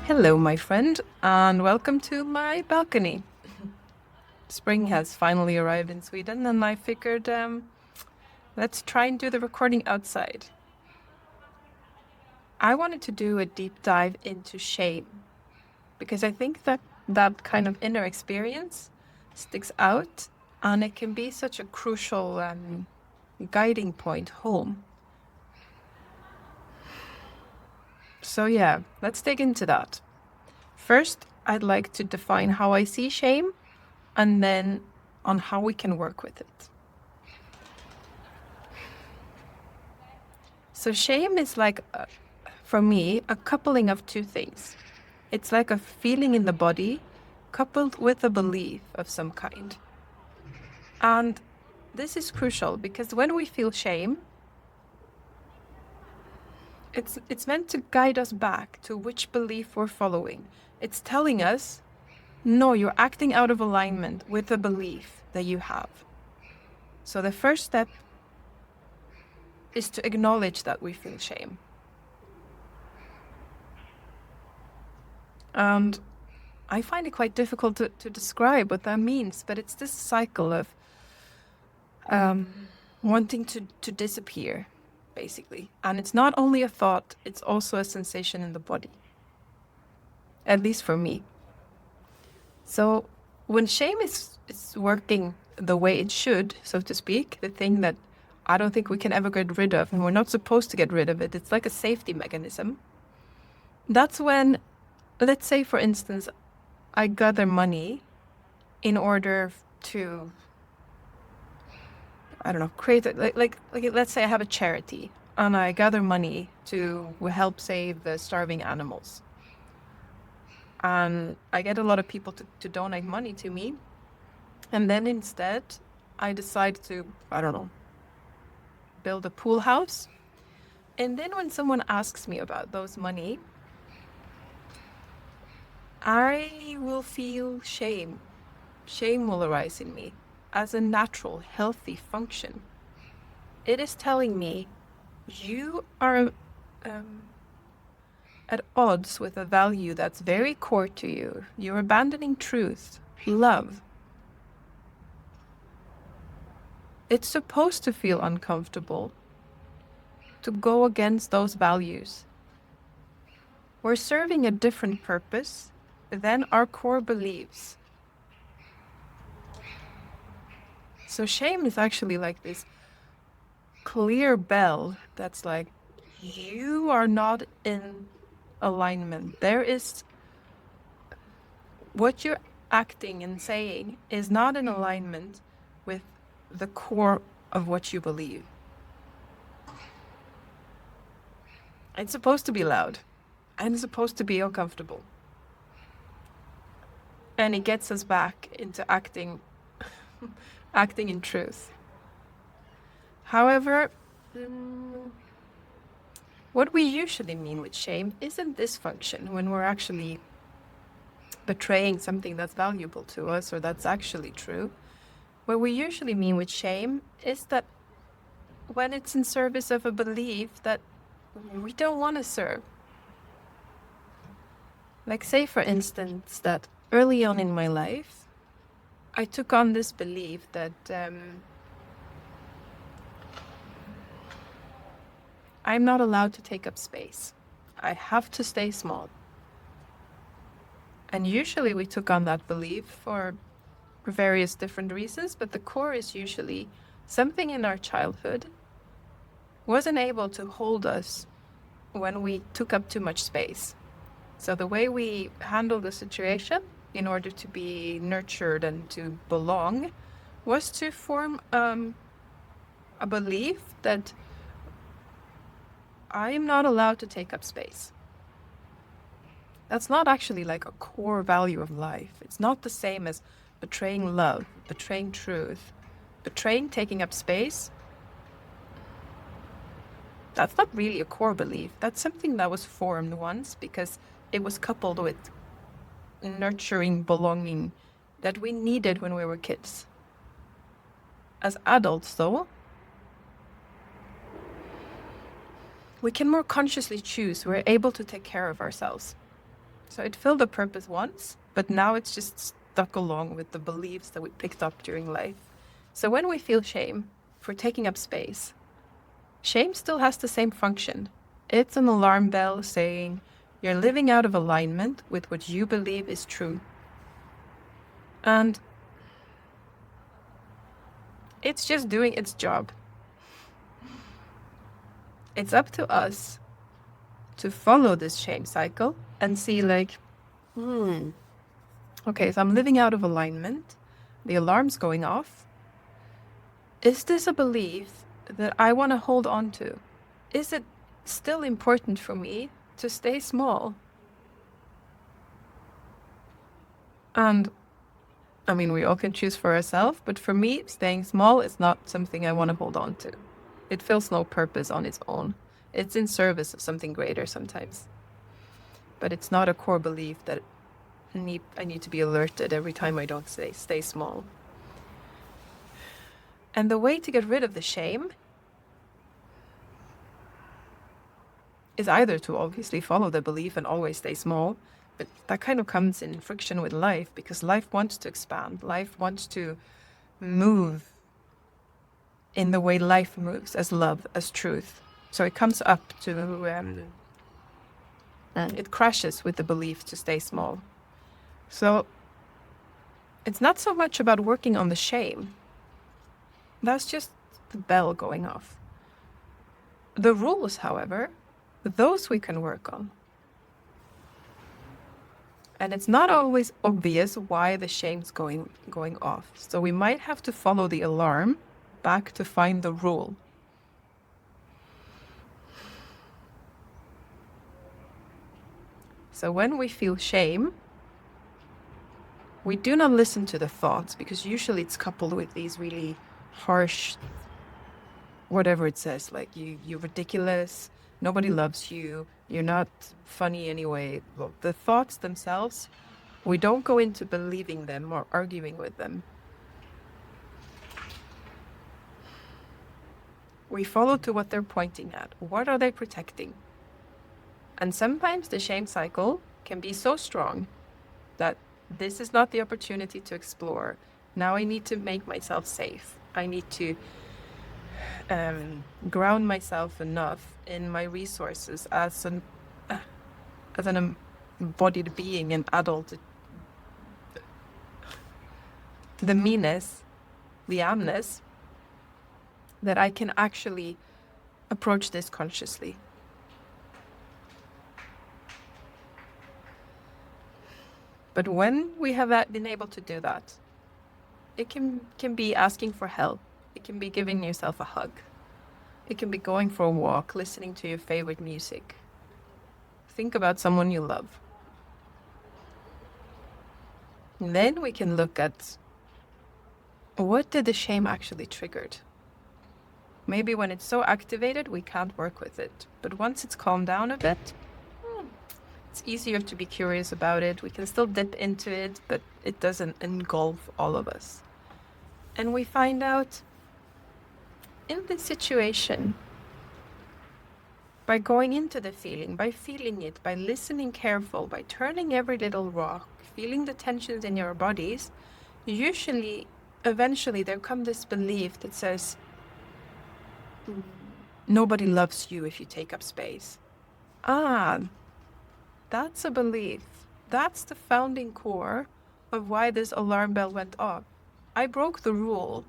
Hello, my friend, and welcome to my balcony. Spring has finally arrived in Sweden, and I figured let's try and do the recording outside. I wanted to do a deep dive into shame because I think that that kind of inner experience sticks out and it can be such a crucial guiding point home. So, yeah, let's dig into that. First, I'd like to define how I see shame and then on how we can work with it. So, shame is like, for me, a coupling of two things. It's like a feeling in the body coupled with a belief of some kind. And this is crucial because when we feel shame, it's meant to guide us back to which belief we're following. It's telling us, no, you're acting out of alignment with the belief that you have. So the first step is to acknowledge that we feel shame. And I find it quite difficult to describe what that means, but it's this cycle of wanting to disappear, basically. And it's not only a thought, it's also a sensation in the body, at least for me. So when shame is working the way it should, so to speak, the thing that I don't think we can ever get rid of, and we're not supposed to get rid of it, it's like a safety mechanism. That's when, let's say, for instance, I gather money in order to, I don't know, create like let's say I have a charity and I gather money to help save the starving animals. And I get a lot of people to donate money to me. And then instead I decide to, I don't know, build a pool house. And then when someone asks me about those money, I will feel shame. Shame will arise in me as a natural, healthy function. It is telling me you are at odds with a value that's very core to you. You're abandoning truth, love. It's supposed to feel uncomfortable to go against those values. We're serving a different purpose than our core beliefs. So shame is actually like this clear bell that's like, you are not in alignment. There is what you're acting and saying is not in alignment with the core of what you believe. It's supposed to be loud and it's supposed to be uncomfortable. And it gets us back into acting acting in truth. However, what we usually mean with shame isn't this function when we're actually betraying something that's valuable to us or that's actually true. What we usually mean with shame is that when it's in service of a belief that we don't want to serve. Like, say, for instance, that early on in my life, I took on this belief that I'm not allowed to take up space. I have to stay small. And usually we took on that belief for various different reasons, but the core is usually something in our childhood wasn't able to hold us when we took up too much space. So the way we handled the situation in order to be nurtured and to belong was to form a belief that I am not allowed to take up space. That's not actually like a core value of life. It's not the same as betraying love, betraying truth, betraying taking up space. That's not really a core belief. That's something that was formed once because it was coupled with nurturing belonging that we needed when we were kids. As adults, though, we can more consciously choose. We're able to take care of ourselves. So it filled a purpose once, but now it's just stuck along with the beliefs that we picked up during life. So when we feel shame for taking up space, shame still has the same function. It's an alarm bell saying you're living out of alignment with what you believe is true. And it's just doing its job. It's up to us to follow this shame cycle and see like, okay, so I'm living out of alignment. The alarm's going off. Is this a belief that I want to hold on to? Is it still important for me to stay small? And I mean, we all can choose for ourselves, but for me, staying small is not something I want to hold on to. It fills no purpose on its own. It's in service of something greater sometimes. But it's not a core belief that I need to be alerted every time I don't stay small. And the way to get rid of the shame is either to obviously follow the belief and always stay small, but that kind of comes in friction with life because life wants to expand. Life wants to move in the way life moves, as love, as truth. So it comes up to, it crashes with the belief to stay small. So it's not so much about working on the shame. That's just the bell going off. The rules, however, those we can work on. And it's not always obvious why the shame's going off. So we might have to follow the alarm back to find the rule. So when we feel shame, we do not listen to the thoughts because usually it's coupled with these really harsh, whatever it says, like you're ridiculous, nobody loves you, you're not funny anyway. Well, the thoughts themselves, we don't go into believing them or arguing with them. We follow to what they're pointing at. What are they protecting? And sometimes the shame cycle can be so strong that this is not the opportunity to explore. Now I need to make myself safe. I need to ground myself enough in my resources as an embodied being, an adult. The meanness, the amness, that I can actually approach this consciously. But when we have been able to do that, it can be asking for help. It can be giving yourself a hug. It can be going for a walk, listening to your favorite music. Think about someone you love. And then we can look at what did the shame actually triggered. Maybe when it's so activated, we can't work with it. But once it's calmed down a bit, it's easier to be curious about it. We can still dip into it, but it doesn't engulf all of us. And we find out in this situation, by going into the feeling, by feeling it, by listening careful, by turning every little rock, feeling the tensions in your bodies, usually, eventually there comes this belief that says, nobody loves you if you take up space. That's a belief. That's the founding core of why this alarm bell went off. I broke the rule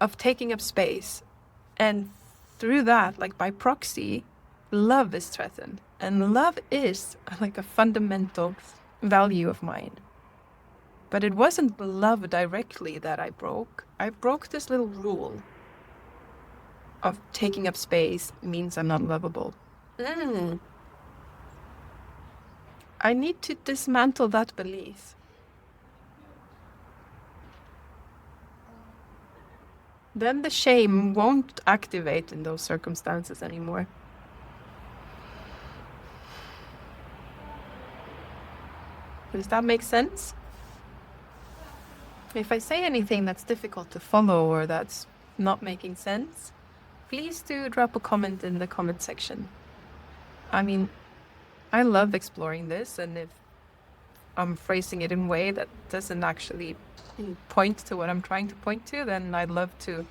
of taking up space. And through that, like by proxy, love is threatened. And love is like a fundamental value of mine. But it wasn't love directly that I broke. I broke this little rule of taking up space means I'm not lovable. I need to dismantle that belief. Then the shame won't activate in those circumstances anymore. Does that make sense? If I say anything that's difficult to follow or that's not making sense, please do drop a comment in the comment section. I mean, I love exploring this, and if I'm phrasing it in a way that doesn't actually point to what I'm trying to point to, then I'd love to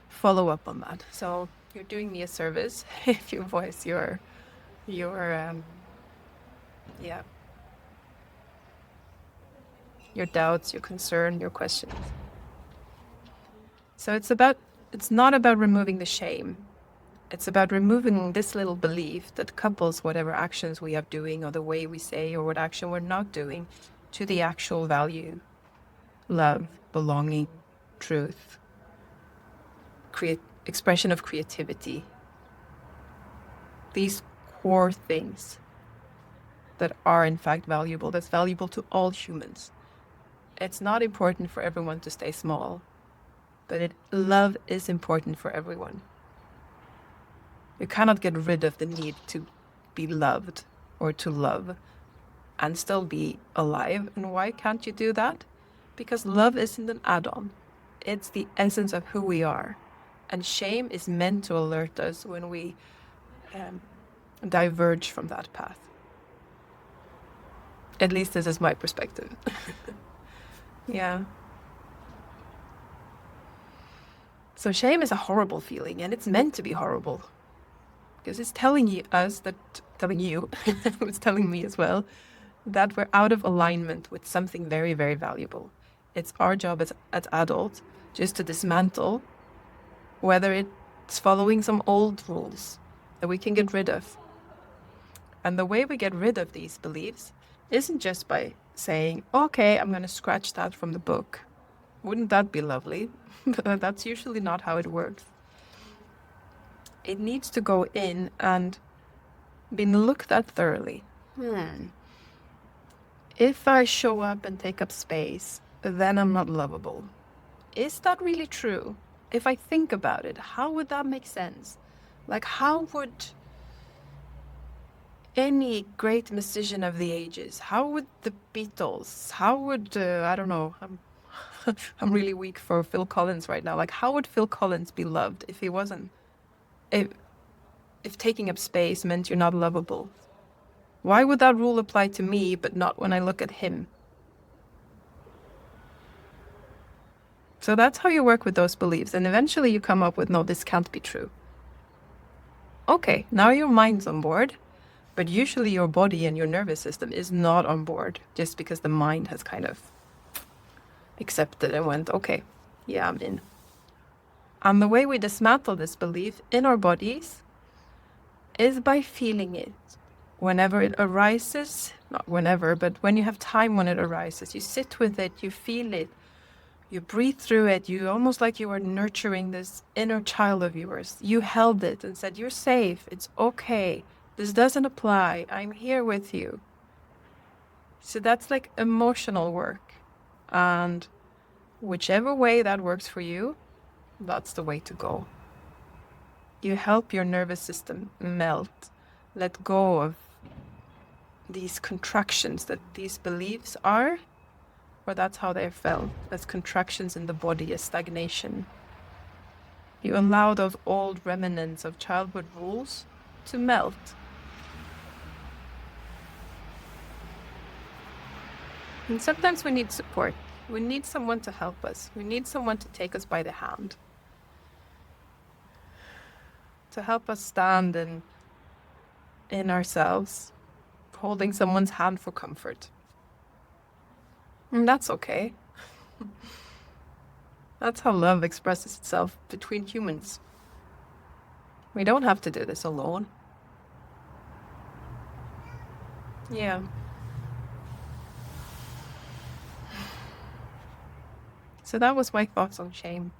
follow up on that. So you're doing me a service if you voice your yeah, your doubts, your concern, your questions. So it's not about removing the shame. It's about removing this little belief that couples whatever actions we are doing or the way we say or what action we're not doing to the actual value, love, belonging, truth, expression of creativity. These core things that are in fact valuable, that's valuable to all humans. It's not important for everyone to stay small, but love is important for everyone. You cannot get rid of the need to be loved or to love and still be alive. And why can't you do that? Because love isn't an add-on. It's the essence of who we are. And shame is meant to alert us when we diverge from that path. At least this is my perspective. Yeah. So shame is a horrible feeling, and it's meant to be horrible. Because it's telling you, it's telling me as well, that we're out of alignment with something very, very valuable. It's our job as adults just to dismantle whether it's following some old rules that we can get rid of. And the way we get rid of these beliefs isn't just by saying, okay, I'm going to scratch that from the book. Wouldn't that be lovely? But that's usually not how it works. It needs to go in and be looked at thoroughly. If I show up and take up space, then I'm not lovable. Is that really true? If I think about it, how would that make sense? Like, how would any great musician of the ages, how would the Beatles, how would, I don't know, I'm really weak for Phil Collins right now. Like, how would Phil Collins be loved if he wasn't? If taking up space meant you're not lovable? Why would that rule apply to me, but not when I look at him? So that's how you work with those beliefs. And eventually you come up with, no, this can't be true. Okay, now your mind's on board. But usually your body and your nervous system is not on board just because the mind has kind of accepted and went, okay, yeah, I'm in. And the way we dismantle this belief in our bodies is by feeling it. Whenever it arises, not whenever, but when you have time when it arises, you sit with it, you feel it, you breathe through it, you almost like you are nurturing this inner child of yours. You held it and said, you're safe, it's okay. This doesn't apply. I'm here with you. So that's like emotional work. And whichever way that works for you, that's the way to go. You help your nervous system melt, let go of these contractions that these beliefs are, or that's how they're felt, as contractions in the body, as stagnation. You allow those old remnants of childhood rules to melt. And sometimes we need support. We need someone to help us. We need someone to take us by the hand. To help us stand in ourselves, holding someone's hand for comfort. And that's okay. That's how love expresses itself between humans. We don't have to do this alone. Yeah. So that was my thoughts on shame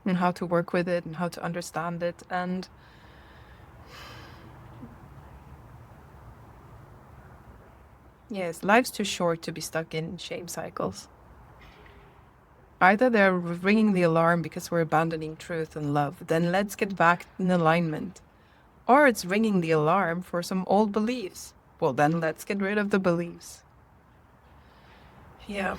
and how to work with it and how to understand it. And yes, life's too short to be stuck in shame cycles. Either they're ringing the alarm because we're abandoning truth and love, then let's get back in alignment. Or it's ringing the alarm for some old beliefs. Well, then let's get rid of the beliefs. Yeah.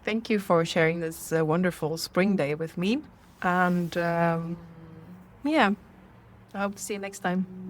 Thank you for sharing this wonderful spring day with me. And yeah, I hope to see you next time.